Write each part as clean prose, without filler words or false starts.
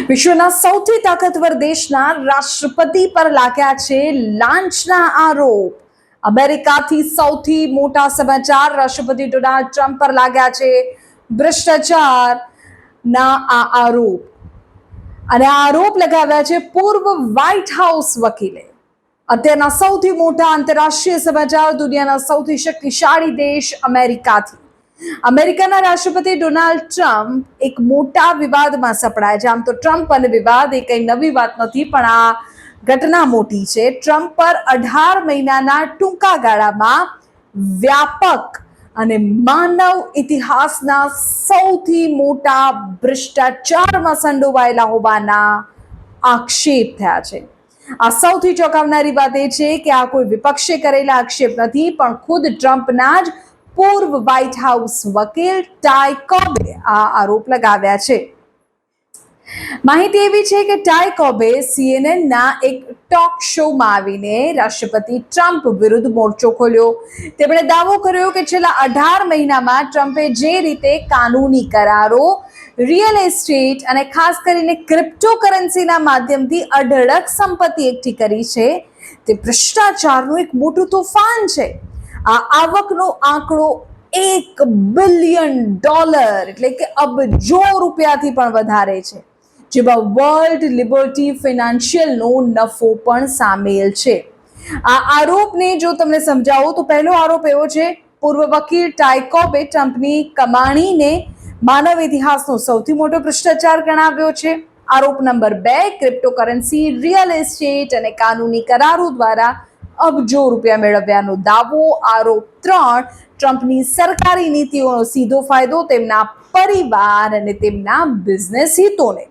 વિશ્વના સૌથી તાકાતવર દેશના રાષ્ટ્રપતિ પર લાગ્યા છે લાંચના આરોપ. અમેરિકાથી સૌથી મોટા સમાચાર રાષ્ટ્રપતિ ડોનાલ્ડ ટ્રમ્પ પર લાગ્યા છે ભ્રષ્ટાચારના આ આરોપ. અને આરોપ લગાવ્યા છે પૂર્વ વ્હાઇટ હાઉસ વકીલે. અત્યારના સૌથી મોટા આંતરરાષ્ટ્રીય સમાચાર દુનિયાના સૌથી શક્તિશાળી દેશ અમેરિકાથી. અમેરિકાના રાષ્ટ્રપતિ ડોનાલ્ડ ટ્રમ્પ એક મોટા વિવાદમાં સપડાયા છે. આમ તો ટ્રમ્પ અને વિવાદ એ કઈ નવી વાત નથી, પણ આ ઘટના મોટી છે. ટ્રમ્પ પર 18 મહિનાના ટૂંકા ગાળામાં વ્યાપક અને માનવ ઇતિહાસના સૌથી મોટા ભ્રષ્ટાચારમાં સંડોવાયેલા હોવાના આક્ષેપ થયા છે. આ સૌથી ચોંકાવનારી વાત એ છે કે આ કોઈ વિપક્ષે કરેલા આક્ષેપ નથી, પણ ખુદ ટ્રમ્પના જ પૂર્વ વ્હાઇટ હાઉસ વકીલ ટાય કોબે આ આરોપ લગાવ્યા છે. માહિતી એવી છે કે ટાય કોબે CNN-ના એક ટોક શોમાં આવીને રાષ્ટ્રપતિ ટ્રમ્પ વિરુદ્ધ મોરચો ખોલ્યો. તેમણે દાવો કર્યો કે છેલ્લા 18 મહિનામાં ટ્રમ્પે જે રીતે કાનૂની કરારો, રિયલ એસ્ટેટ અને ખાસ કરીને ક્રિપ્ટોકરન્સીના માધ્યમથી અઢળક સંપત્તિ એકઠી કરી છે, તે ભ્રષ્ટાચારનું એક મોટું તોફાન છે. આ આવકનો આંકડો $1 બિલિયન એટલે કે અબજો રૂપિયાથી પણ વધારે છે, જેમાં વર્લ્ડ લિબર્ટી ફાઇનાન્શિયલનો નફો પણ સામેલ છે. આ આરોપને જો તમને સમજાવો તો પહેલો આરોપ એવો છે, પૂર્વ વકીલ ટાય કોબે ટ્રમ્પની કમાણીને માનવ ઇતિહાસનો સૌથી મોટો ભ્રષ્ટાચાર ગણાવ્યો છે. આરોપ નંબર 2, ક્રિપ્ટોકરન્સી, રિયલ એસ્ટેટ અને કાનૂની કરારો દ્વારા અબજો રૂપિયા મેળવ્યાનો દાવો. આરોપ 3, ટ્રમ્પની સરકારી નીતિઓનો સીધો ફાયદો તેમના પરિવાર અને તેમના બિઝનેસ હિતોને.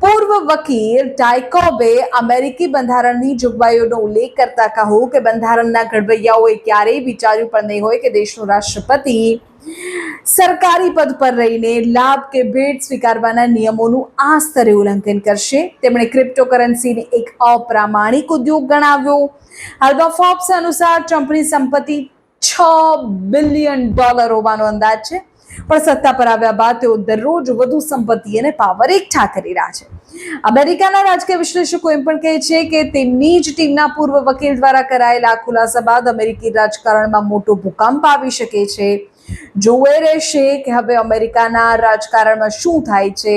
પૂર્વ વકીલ ટાય કોબે અમેરિકી બંધારણની જોગવાઈઓનો ઉલ્લેખ કરતા કહ્યું કે બંધારણના ઘડવૈયાઓએ ક્યારેય વિચાર્યું પણ નહીં હોય કે દેશનો રાષ્ટ્રપતિ સરકારી પદ પર રહીને લાભ કે ભેટ સ્વીકારવાના નિયમોનું આ સ્તરે ઉલ્લંઘન કરશે. તેમણે ક્રિપ્ટોકરન્સીને એક અપ્રામાણિક ઉદ્યોગ ગણાવ્યો. હાલમાં ફોર્બ્સ અનુસાર ટ્રમ્પની સંપત્તિ $6 બિલિયન હોવાનો અંદાજ છે, પણ સત્તા પર આવ્યા બાદ તેઓ દરરોજ વધુ સંપત્તિ અને પાવર એકઠા કરી રહ્યા છે. અમેરિકાના રાજકીય વિશ્લેષકો એમ પણ કહે છે કે તેમની જ ટીમના પૂર્વ વકીલ દ્વારા કરાયેલા ખુલાસા બાદ અમેરિકી રાજકારણમાં મોટો ભૂકંપ આવી શકે છે. જોવે રહેશે કે હવે અમેરિકાના રાજકારણમાં શું થાય છે.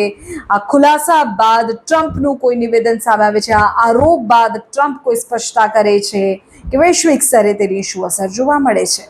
આ ખુલાસા બાદ ટ્રમ્પનું કોઈ નિવેદન સામે આવે છે, આ આરોપ બાદ ટ્રમ્પ કોઈ સ્પષ્ટતા કરે છે કે વૈશ્વિક સ્તરે તેની શું અસર જોવા મળે છે.